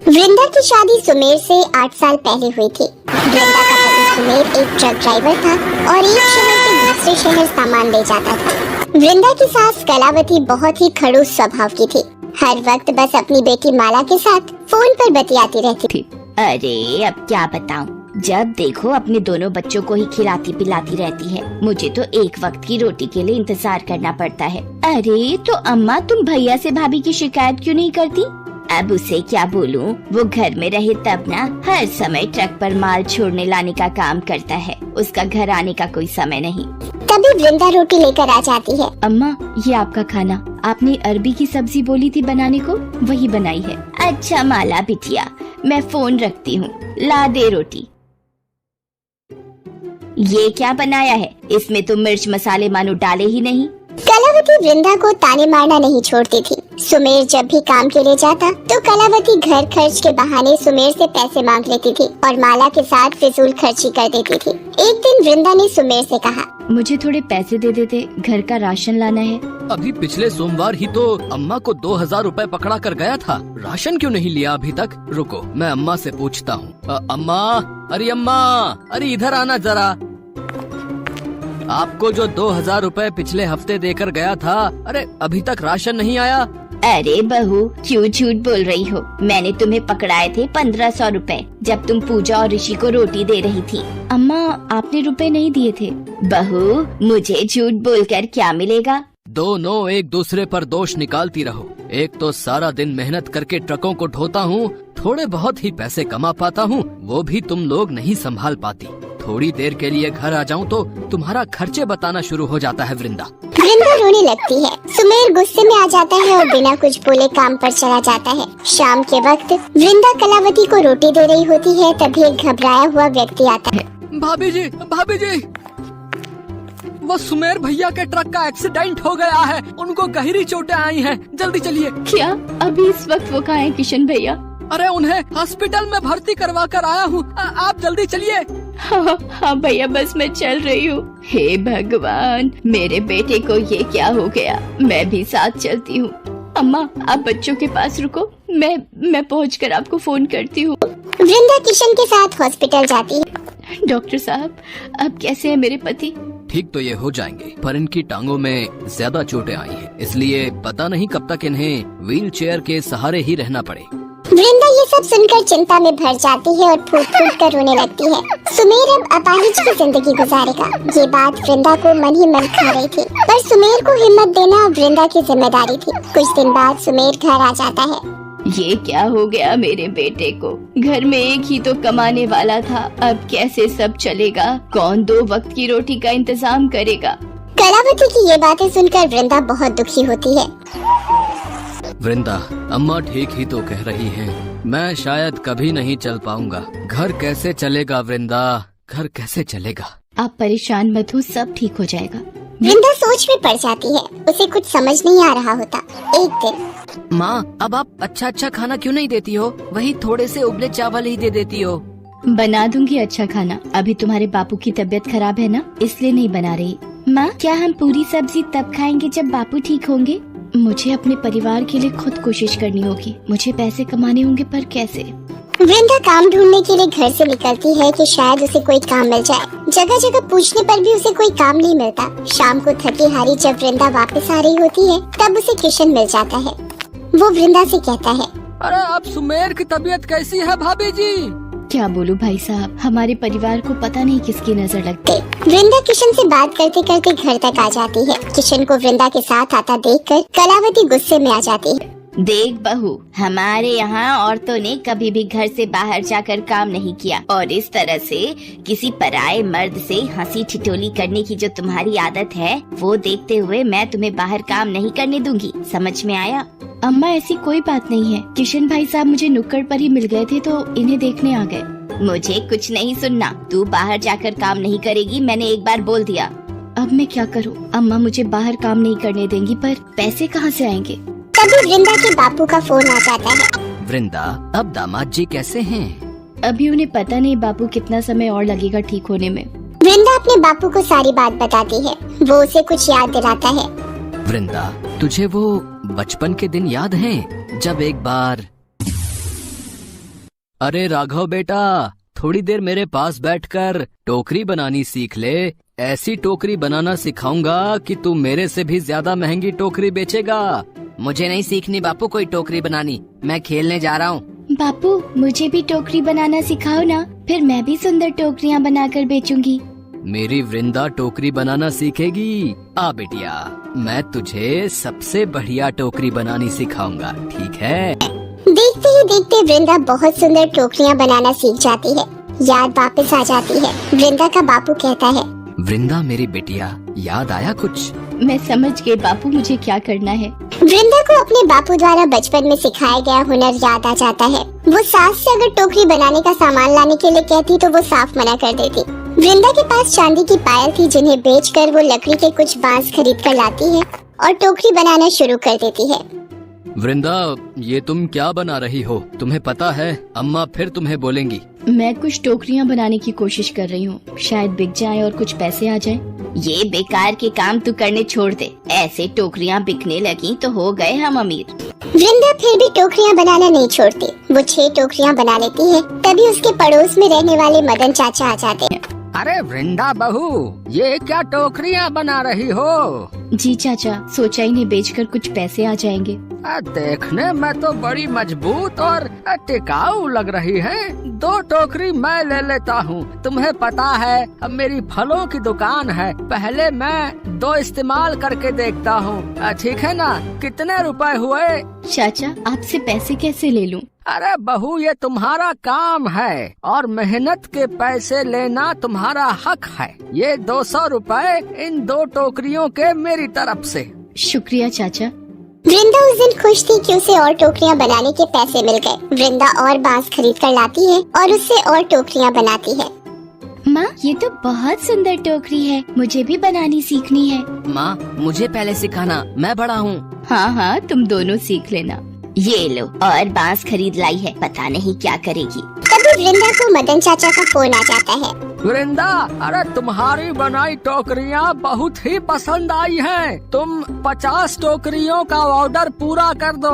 वृंदा की शादी सुमेर से 8 साल पहले हुई थी। वृंदा का पति सुमेर एक ट्रक ड्राइवर था और एक शहर से दूसरे शहर सामान ले जाता था। वृंदा की सास कलावती बहुत ही खड़ूस स्वभाव की थी। हर वक्त बस अपनी बेटी माला के साथ फोन पर बतियाती रहती थी। अरे अब क्या बताऊं, जब देखो अपने दोनों बच्चों को ही खिलाती पिलाती रहती है। मुझे तो एक वक्त की रोटी के लिए इंतजार करना पड़ता है। अरे तो अम्मा, तुम भैया से भाभी की शिकायत क्यों नहीं करती? अब उसे क्या बोलूं, वो घर में रहे तब ना हर समय ट्रक पर माल छोड़ने लाने का काम करता है। उसका घर आने का कोई समय नहीं। तभी वृंदा रोटी लेकर आ जाती है। अम्मा, ये आपका खाना। आपने अरबी की सब्जी बोली थी बनाने को, वही बनाई है। अच्छा माला बिटिया, मैं फोन रखती हूँ, ला दे रोटी। ये क्या बनाया है? इसमें तो मिर्च मसाले मानो डाले ही नहीं। कलावती वृंदा को ताने मारना नहीं छोड़ती थी। सुमेर जब भी काम के लिए जाता तो कलावती घर खर्च के बहाने सुमेर से पैसे मांग लेती थी और माला के साथ फिजूल खर्ची कर देती थी। एक दिन वृंदा ने सुमेर से कहा, मुझे थोड़े पैसे दे देते, घर का राशन लाना है। अभी पिछले सोमवार ही तो अम्मा को 2000 रुपए पकड़ा कर गया था। राशन क्यों नहीं लिया अभी तक? रुको, मैं अम्मा से पूछता हूँ। अम्मा, अरे इधर आना जरा। आपको जो 2000 रुपए पिछले हफ्ते देकर गया था, अरे अभी तक राशन नहीं आया? अरे बहू, क्यों झूठ बोल रही हो? मैंने तुम्हें पकड़ाए थे 1500 रुपए, जब तुम पूजा और ऋषि को रोटी दे रही थी। अम्मा, आपने रुपए नहीं दिए थे। बहू, मुझे झूठ बोलकर क्या मिलेगा? दोनों एक दूसरे पर दोष निकालती रहो। एक तो सारा दिन मेहनत करके ट्रकों को ढोता हूँ, थोड़े बहुत ही पैसे कमा पाता हूँ, वो भी तुम लोग नहीं संभाल पाती। थोड़ी देर के लिए घर आ जाऊं तो तुम्हारा खर्चे बताना शुरू हो जाता है। वृंदा रोने लगती है। सुमेर गुस्से में आ जाता है और बिना कुछ बोले काम पर चला जाता है। शाम के वक्त वृंदा कलावती को रोटी दे रही होती है, तभी एक घबराया हुआ व्यक्ति आता है। भाभी जी, वो सुमेर भैया के ट्रक का एक्सीडेंट हो गया है, उनको गहरी चोटें आई हैं, जल्दी चलिए। क्या अभी इस वक्त वो कहाँ है किशन भैया? अरे उन्हें हॉस्पिटल में भर्ती करवा कर आया हूँ, आप जल्दी चलिए। हाँ भैया, बस मैं चल रही हूँ। हे भगवान, मेरे बेटे को ये क्या हो गया? मैं भी साथ चलती हूँ। अम्मा, आप बच्चों के पास रुको, मैं पहुँचकर आपको फोन करती हूँ। वृंदा किशन के साथ हॉस्पिटल जाती है। डॉक्टर साहब, अब कैसे है मेरे पति? ठीक तो ये हो जाएंगे, पर इनकी टांगों में ज्यादा चोटें आई हैं, इसलिए पता नहीं कब तक इन्हें व्हील चेयर के सहारे ही रहना पड़े। वृंदा ये सब सुनकर चिंता में भर जाती है और फूट फूट कर रोने लगती है। सुमेर अब अपाहिज की जिंदगी गुजारेगा। ये बात वृंदा को मन ही मन खा रही थी, पर सुमेर को हिम्मत देना वृंदा की जिम्मेदारी थी। कुछ दिन बाद सुमेर घर आ जाता है। ये क्या हो गया मेरे बेटे को? घर में एक ही तो कमाने वाला था, अब कैसे सब चलेगा? कौन 2 वक्त की रोटी का इंतजाम करेगा? कलावती की ये बातें सुनकर वृंदा बहुत दुखी होती है। वृंदा, अम्मा ठीक ही तो कह रही हैं, मैं शायद कभी नहीं चल पाऊंगा। घर कैसे चलेगा वृंदा, घर कैसे चलेगा? आप परेशान मत हो, सब ठीक हो जाएगा। वृंदा सोच में पड़ जाती है। उसे कुछ समझ नहीं आ रहा होता। एक दिन, माँ, अब आप अच्छा खाना क्यों नहीं देती हो? वही थोड़े से उबले चावल ही दे देती हो। बना दूंगी अच्छा खाना, अभी तुम्हारे बापू की तबीयत खराब है ना, इसलिए नहीं बना रही। माँ, क्या हम पूरी सब्जी तब खाएंगे जब बापू ठीक होंगे? मुझे अपने परिवार के लिए खुद कोशिश करनी होगी। मुझे पैसे कमाने होंगे, पर कैसे? वृंदा काम ढूंढने के लिए घर से निकलती है कि शायद उसे कोई काम मिल जाए। जगह जगह पूछने पर भी उसे कोई काम नहीं मिलता। शाम को थकी हारी जब वृंदा वापस आ रही होती है, तब उसे किशन मिल जाता है। वो वृंदा से कहता है, अरे अब सुमेर की तबीयत कैसी है भाभी जी? क्या बोलूं भाई साहब, हमारे परिवार को पता नहीं किसकी नजर लगती। वृंदा किशन से बात करते करते घर तक आ जाती है। किशन को वृंदा के साथ आता देखकर कलावती गुस्से में आ जाती है। देख बहू, हमारे यहाँ औरतों ने कभी भी घर से बाहर जाकर काम नहीं किया, और इस तरह से किसी पराये मर्द से हंसी ठिठोली करने की जो तुम्हारी आदत है, वो देखते हुए मैं तुम्हें बाहर काम नहीं करने दूंगी। समझ में आया? अम्मा, ऐसी कोई बात नहीं है। किशन भाई साहब मुझे नुक्कड़ पर ही मिल गए थे तो इन्हें देखने आ गए। मुझे कुछ नहीं सुनना। तू बाहर जाकर काम नहीं करेगी, मैंने एक बार बोल दिया। अब मैं क्या करूँ? अम्मा मुझे बाहर काम नहीं करने देंगी, पर पैसे कहाँ से आएंगे? तभी वृंदा के बापू का फोन आ जाता है। वृंदा, अब दामाद जी कैसे हैं? अभी उन्हें पता नहीं बापू कितना समय और लगेगा ठीक होने में। वृंदा अपने बापू को सारी बात बताती है। वो उसे कुछ याद दिलाता है। वृंदा, तुझे वो बचपन के दिन याद हैं जब एक बार... अरे राघव बेटा, थोड़ी देर मेरे पास बैठकर टोकरी बनानी सीख ले। ऐसी टोकरी बनाना सिखाऊंगा कि तू मेरे से भी ज्यादा महंगी टोकरी बेचेगा। मुझे नहीं सीखनी बापू कोई टोकरी बनानी, मैं खेलने जा रहा हूँ। बापू मुझे भी टोकरी बनाना सिखाओ ना, फिर मैं भी सुंदर टोकरियाँ बनाकर बेचूंगी। मेरी वृंदा टोकरी बनाना सीखेगी। आ बेटिया, मैं तुझे सबसे बढ़िया टोकरी बनानी सिखाऊंगा, ठीक है? देखते ही देखते वृंदा बहुत सुंदर टोकरियां बनाना सीख जाती है। याद वापस आ जाती है। वृंदा का बापू कहता है, वृंदा मेरी बेटिया, याद आया कुछ? मैं समझ गई बापू, मुझे क्या करना है। वृंदा को अपने बापू द्वारा बचपन में सिखाया गया हुनर याद आ जाता है। वो सास से अगर टोकरी बनाने का सामान लाने के लिए कहती तो वो साफ मना कर देती। वृंदा के पास चांदी की पायल थी, जिन्हें बेचकर वो लकड़ी के कुछ बांस खरीद कर लाती है और टोकरी बनाना शुरू कर देती है। वृंदा, ये तुम क्या बना रही हो? तुम्हें पता है अम्मा फिर तुम्हें बोलेंगी। मैं कुछ टोकरियाँ बनाने की कोशिश कर रही हूँ, शायद बिक जाए और कुछ पैसे आ जाए। ये बेकार के काम तू करने छोड़ दे, ऐसे टोकरियाँ बिकने लगी तो हो गए हम अमीर। वृंदा फिर भी टोकरियां बनाना नहीं छोड़ती। वो 6 टोकरियां बना लेती है। तभी उसके पड़ोस में रहने वाले मदन चाचा आ जाते हैं। अरे वृंदा बहू, ये क्या टोकरियां बना रही हो? जी चाचा, सोचा इन्हें बेचकर कुछ पैसे आ जाएंगे। देखने में तो बड़ी मजबूत और टिकाऊ लग रही है। 2 टोकरी मैं ले लेता हूँ। तुम्हें पता है अब मेरी फलों की दुकान है, पहले मैं 2 इस्तेमाल करके देखता हूँ, ठीक है ना? कितने रुपए हुए? चाचा, आपसे पैसे कैसे ले लूं? अरे बहू, ये तुम्हारा काम है और मेहनत के पैसे लेना तुम्हारा हक है। ये 200 रुपए इन 2 टोकरियों के मेरी तरफ से। शुक्रिया चाचा। वृंदा उस दिन खुश थी कि उसे और टोकरियां बनाने के पैसे मिल गए। वृंदा और बांस खरीद कर लाती है और उससे और टोकरियां बनाती है। माँ, ये तो बहुत सुंदर टोकरी है, मुझे भी बनानी सीखनी है। माँ, मुझे पहले सिखाना, मैं बड़ा हूँ। हाँ हाँ, तुम दोनों सीख लेना। ये लो, और बांस खरीद लाई है, पता नहीं क्या करेगी। तभी वृंदा को मदन चाचा का फोन आ जाता है। वृंदा, अरे तुम्हारी बनाई टोकरियाँ बहुत ही पसंद आई हैं। तुम 50 टोकरियों का ऑर्डर पूरा कर दो,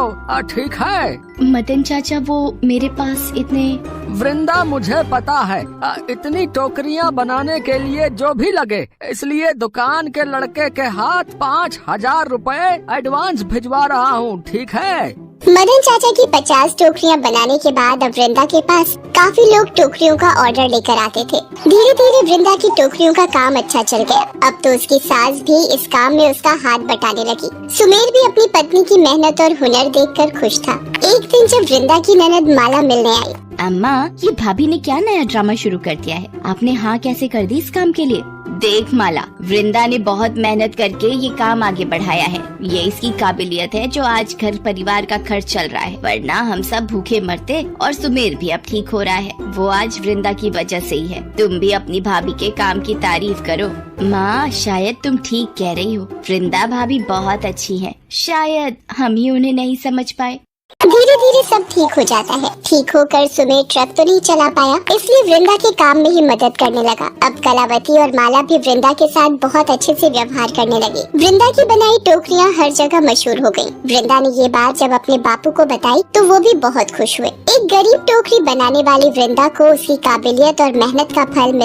ठीक है? मदन चाचा, वो मेरे पास इतने... वृंदा, मुझे पता है इतनी टोकरियाँ बनाने के लिए जो भी लगे, इसलिए दुकान के लड़के के हाथ 5000 रुपए एडवांस भिजवा रहा हूँ, ठीक है? मदन चाचा की 50 टोकरियां बनाने के बाद अब वृंदा के पास काफी लोग टोकरियों का ऑर्डर लेकर आते थे। धीरे धीरे वृंदा की टोकरियों का काम अच्छा चल गया। अब तो उसकी सास भी इस काम में उसका हाथ बटाने लगी। सुमेर भी अपनी पत्नी की मेहनत और हुनर देखकर खुश था। एक दिन जब वृंदा की ननद माला मिलने आई। अम्मा, ये भाभी ने क्या नया ड्रामा शुरू कर दिया है? आपने हाँ कैसे कर दी इस काम के लिए? देख माला, वृंदा ने बहुत मेहनत करके ये काम आगे बढ़ाया है। ये इसकी काबिलियत है जो आज घर परिवार का खर्च चल रहा है, वरना हम सब भूखे मरते। और सुमेर भी अब ठीक हो रहा है, वो आज वृंदा की वजह से ही है। तुम भी अपनी भाभी के काम की तारीफ करो। माँ, शायद तुम ठीक कह रही हो, वृंदा भाभी बहुत अच्छी है, शायद हम ही उन्हें नहीं समझ पाए। धीरे धीरे सब ठीक हो जाता है। ठीक होकर सुमेर ट्रक तो नहीं चला पाया, इसलिए वृंदा के काम में ही मदद करने लगा। अब कलावती और माला भी वृंदा के साथ बहुत अच्छे से व्यवहार करने लगे। वृंदा की बनाई टोकरियां हर जगह मशहूर हो गयी। वृंदा ने ये बात जब अपने बापू को बताई तो वो भी बहुत खुश हुए। एक गरीब टोकरी बनाने वाली वृंदा को उसकी काबिलियत और मेहनत का फल मिल